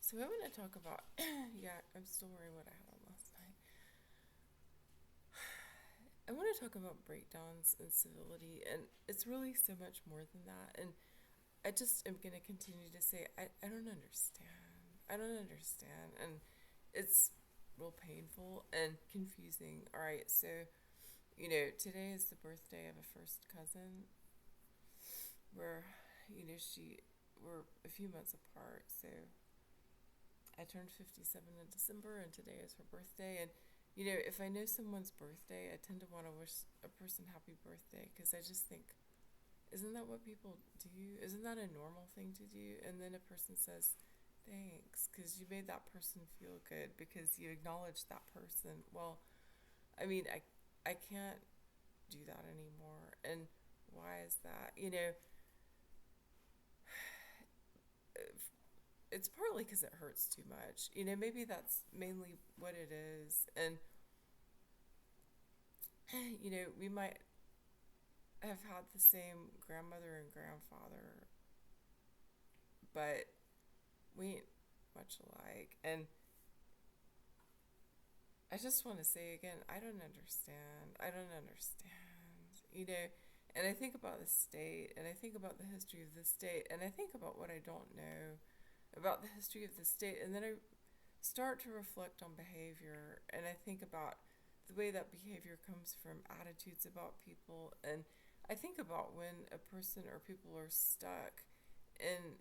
So I want to talk about, yeah, I'm still wearing what I had on last night. I want to talk about breakdowns and civility, and it's really so much more than that. And I just am going to continue to say, I don't understand. I don't understand. And it's real painful and confusing. All right, so, today is the birthday of a first cousin where, we're a few months apart. So I turned 57 in December, and today is her birthday. And, if I know someone's birthday, I tend to want to wish a person happy birthday because I just think, isn't that what people do? Isn't that a normal thing to do? And then a person says, thanks, because you made that person feel good because you acknowledged that person. Well, I mean, I can't do that anymore. And why is that? It's partly because it hurts too much. Maybe that's mainly what it is. And, we might have had the same grandmother and grandfather, but we ain't much alike. And I just want to say again, I don't understand. I don't understand. And I think about the state, and I think about the history of the state, and I think about what I don't know about the history of the state, and then I start to reflect on behavior, and I think about the way that behavior comes from attitudes about people, and I think about when a person or people are stuck, and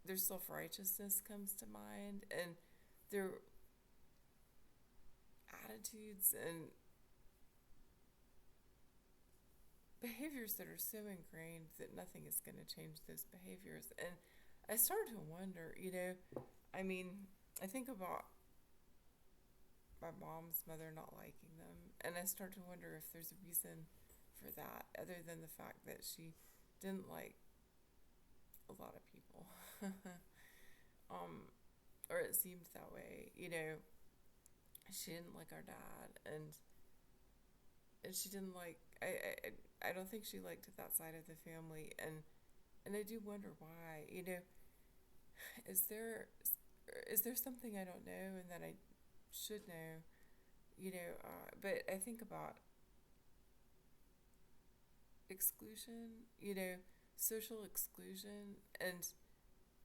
their self righteousness comes to mind, and their attitudes and behaviors that are so ingrained that nothing is going to change those behaviors. And I started to wonder, I mean, I think about my mom's mother not liking them, and I start to wonder if there's a reason for that other than the fact that she didn't like a lot of people. um, or it seemed that way, she didn't like our dad, and she didn't like I don't think she liked that side of the family, and I do wonder why. Is there is there something I don't know and that I should know? But I think about exclusion, social exclusion, and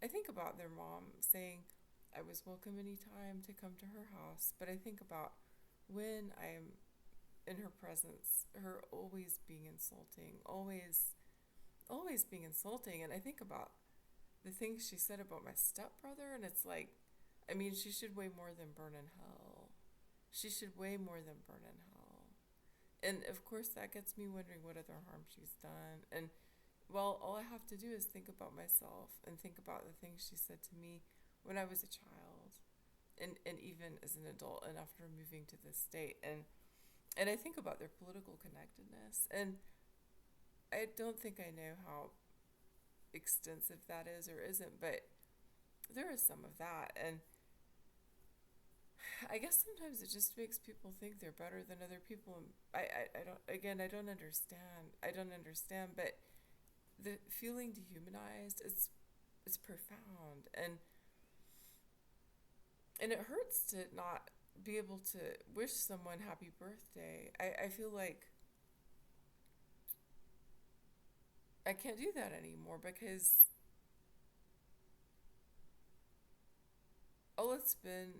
I think about their mom saying I was welcome anytime to come to her house, but I think about when I'm in her presence, her always being insulting, always being insulting. And I think about the things she said about my stepbrother, and it's like, I mean, she should weigh more than burn in hell. She should weigh more than burn in hell. And of course, that gets me wondering what other harm she's done. And well, all I have to do is think about myself and think about the things she said to me when I was a child, and even as an adult, and after moving to this state. And I think about their political connectedness, and I don't think I know how extensive that is or isn't, but there is some of that. And I guess sometimes it just makes people think they're better than other people. And I don't, again, I don't understand. I don't understand, but the feeling dehumanized is profound. And it hurts to not be able to wish someone happy birthday. I feel like I can't do that anymore because all it's been,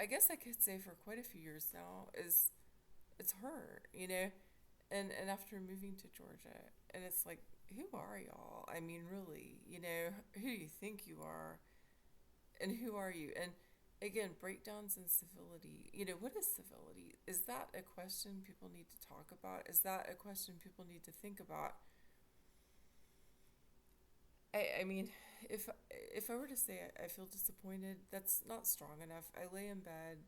I guess I could say for quite a few years now, is it's her, and after moving to Georgia, and it's like, who are y'all? I mean, really, who do you think you are, and who are you? And again, breakdowns in civility. What is civility? Is that a question people need to talk about? Is that a question people need to think about? I mean, if I were to say I feel disappointed, that's not strong enough. I lay in bed.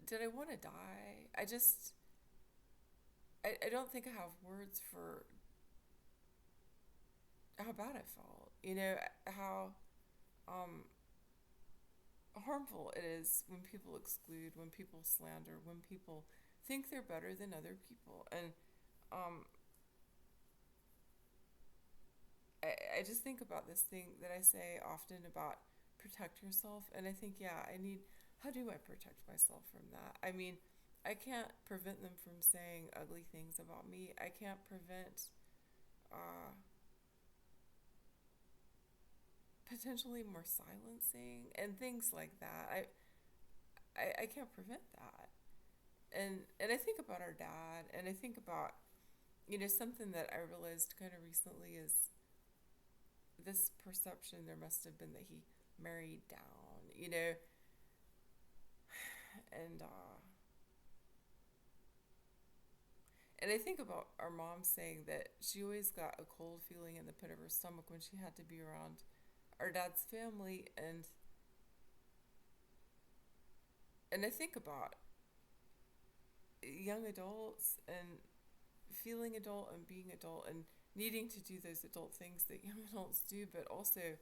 Did I want to die? I don't think I have words for how bad I felt. How um, harmful it is when people exclude, when people slander, when people think they're better than other people. And um, I just think about this thing that I say often about protect yourself. And I think, yeah, how do I protect myself from that? I mean, I can't prevent them from saying ugly things about me. I can't prevent uh, potentially more silencing and things like that. I can't prevent that. And I think about our dad, and I think about, something that I realized kind of recently is this perception there must have been that he married down, and I think about our mom saying that she always got a cold feeling in the pit of her stomach when she had to be around our dad's family, and I think about young adults and feeling adult and being adult and needing to do those adult things that young adults do, but also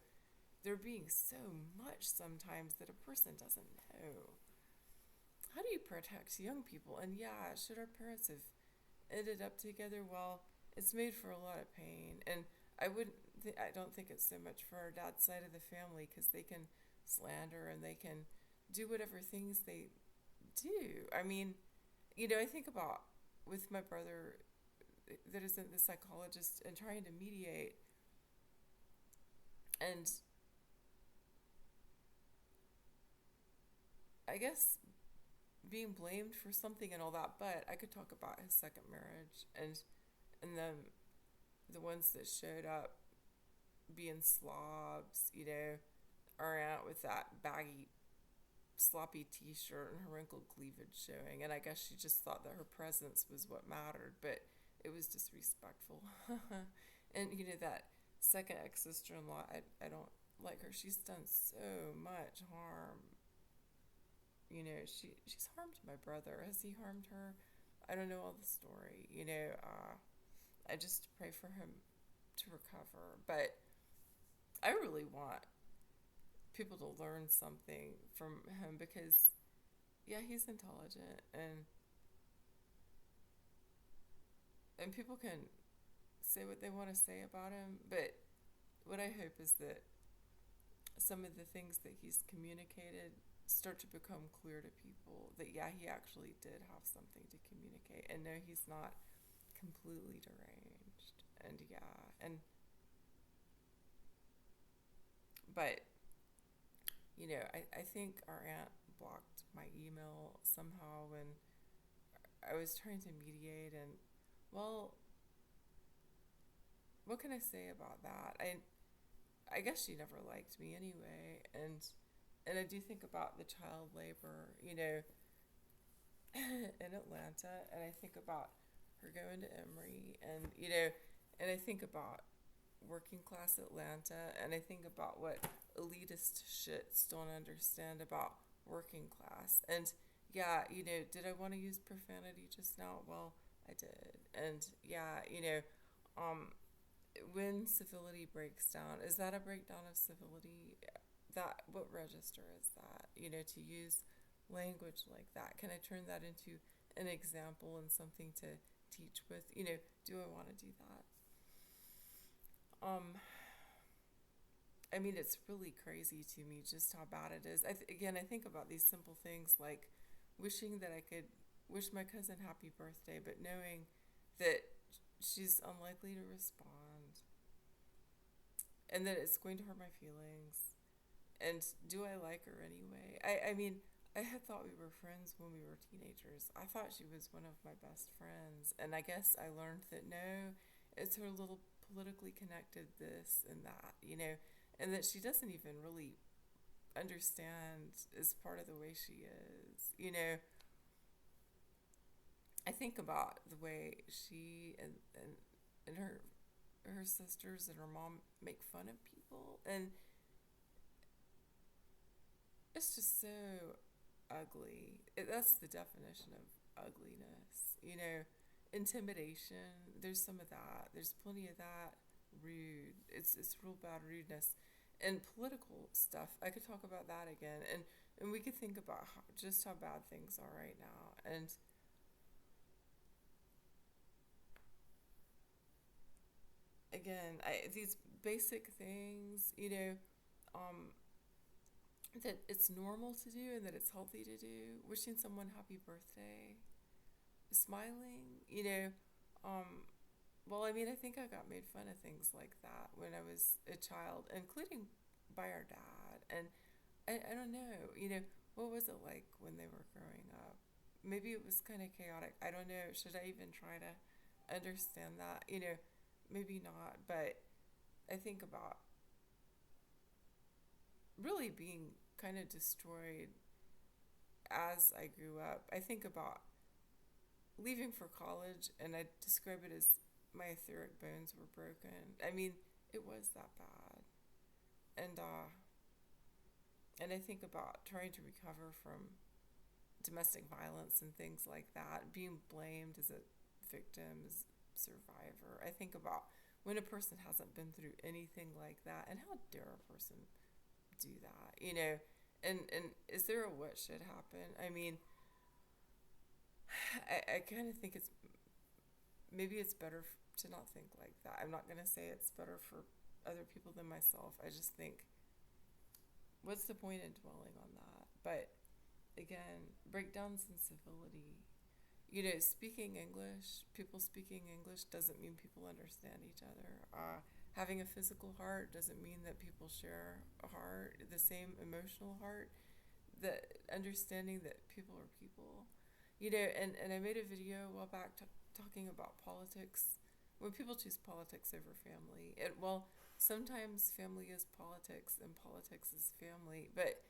there being so much sometimes that a person doesn't know. How do you protect young people? And yeah, should our parents have ended up together? Well, it's made for a lot of pain, and I don't think it's so much for our dad's side of the family because they can slander and they can do whatever things they do. I mean, I think about with my brother that isn't the psychologist and trying to mediate, and I guess being blamed for something and all that, but I could talk about his second marriage and the ones that showed up being slobs, our aunt with that baggy sloppy t-shirt and her wrinkled cleavage showing, and I guess she just thought that her presence was what mattered, but it was disrespectful. And that second ex-sister-in-law, I don't like her. She's done so much harm. She's harmed my brother. Has he harmed her? I don't know all the story. I just pray for him to recover. But I really want people to learn something from him because, yeah, he's intelligent and people can say what they want to say about him. But what I hope is that some of the things that he's communicated start to become clear to people that, yeah, he actually did have something to communicate, and no, he's not completely deranged. And yeah, but I think our aunt blocked my email somehow when I was trying to mediate, and well, what can I say about that? I guess she never liked me anyway, and I do think about the child labor, in Atlanta, and I think about her going to Emory, and I think about working class Atlanta, and I think about what elitist shits don't understand about working class. And yeah, did I want to use profanity just now? Well, I did. And yeah, when civility breaks down, is that a breakdown of civility? That, what register is that? To use language like that, can I turn that into an example and something to teach with? Do I want to do that? I mean, it's really crazy to me just how bad it is. Again, I think about these simple things like wishing that I could wish my cousin happy birthday, but knowing that she's unlikely to respond and that it's going to hurt my feelings. And do I like her anyway? I mean, I had thought we were friends when we were teenagers. I thought she was one of my best friends. And I guess I learned that no, it's her little politically connected this and that, and that she doesn't even really understand as part of the way she is. I think about the way she and her sisters and her mom make fun of people, and it's just so ugly. That's the definition of ugliness. Intimidation. There's some of that. There's plenty of that. Rude. It's real bad rudeness. And political stuff. I could talk about that again, and we could think about just how bad things are right now. And again, these basic things. Um, that it's normal to do and that it's healthy to do. Wishing someone happy birthday, smiling, um, well, I mean, I think I got made fun of things like that when I was a child, including by our dad. And I don't know, what was it like when they were growing up? Maybe it was kind of chaotic. I don't know. Should I even try to understand that? Maybe not. But I think about really being kind of destroyed as I grew up. I think about leaving for college, and I describe it as my etheric bones were broken. I mean, it was that bad. And I think about trying to recover from domestic violence and things like that, being blamed as a victim, as a survivor. I think about when a person hasn't been through anything like that, and how dare a person do that, And is there a what should happen? I mean, I kind of think maybe it's better to not think like that. I'm not going to say it's better for other people than myself. I just think, what's the point in dwelling on that? But again, breakdowns in civility. Speaking English, people speaking English doesn't mean people understand each other. Having a physical heart doesn't mean that people share a heart, the same emotional heart. The understanding that people are people. And I made a video a while back talking about politics. When people choose politics over family, sometimes family is politics and politics is family. But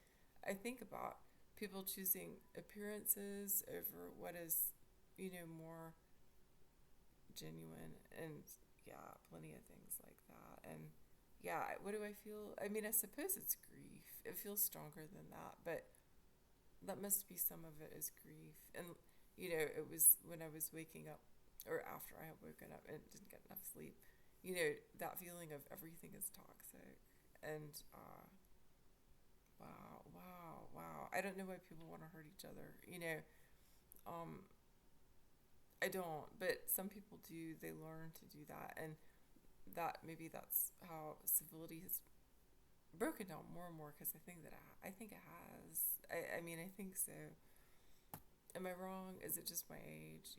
I think about people choosing appearances over what is, more genuine, and yeah, plenty of things like that. And yeah, what do I feel? I mean, I suppose it's grief. It feels stronger than that, but that must be some of it is grief. And it was when I was waking up, or after I had woken up and didn't get enough sleep, that feeling of everything is toxic. And wow, wow, wow. I don't know why people want to hurt each other. Um, I don't, but some people do. They learn to do that, and maybe that's how civility has broken down more and more. Because I think it has. I mean, I think so. Am I wrong? Is it just my age?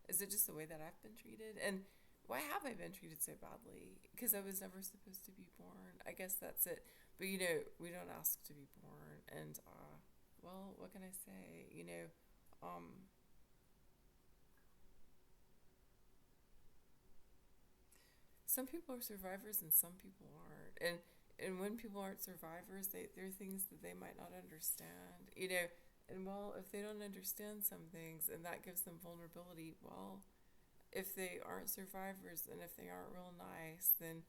Is it just the way that I've been treated? And why have I been treated so badly? Because I was never supposed to be born. I guess that's it. But we don't ask to be born, and well, what can I say? Some people are survivors and some people aren't. And when people aren't survivors, there are things that they might not understand. And well, if they don't understand some things and that gives them vulnerability, well, if they aren't survivors and if they aren't real nice, then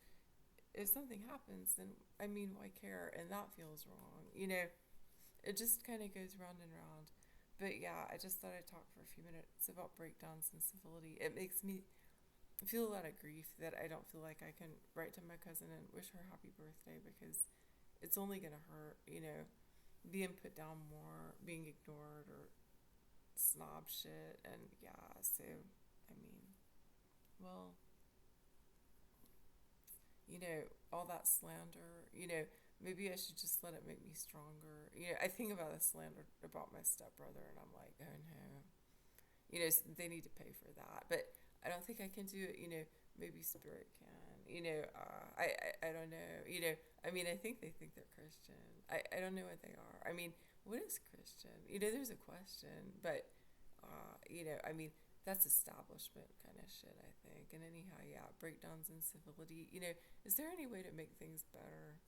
if something happens, then I mean, why care? And that feels wrong. It just kind of goes round and round. But yeah, I just thought I'd talk for a few minutes about breakdowns and civility. It makes me feel a lot of grief that I don't feel like I can write to my cousin and wish her happy birthday, because it's only going to hurt, being put down more, being ignored, or snob shit. And yeah, so, I mean, well, all that slander, maybe I should just let it make me stronger. I think about the slander about my stepbrother, and I'm like, oh no, they need to pay for that. But I don't think I can do it. Maybe spirit can. I don't know. I mean, I think they think they're Christian. I don't know what they are. I mean, what is Christian? There's a question, but I mean, that's establishment kind of shit, I think. And anyhow, yeah, breakdowns in civility. Is there any way to make things better?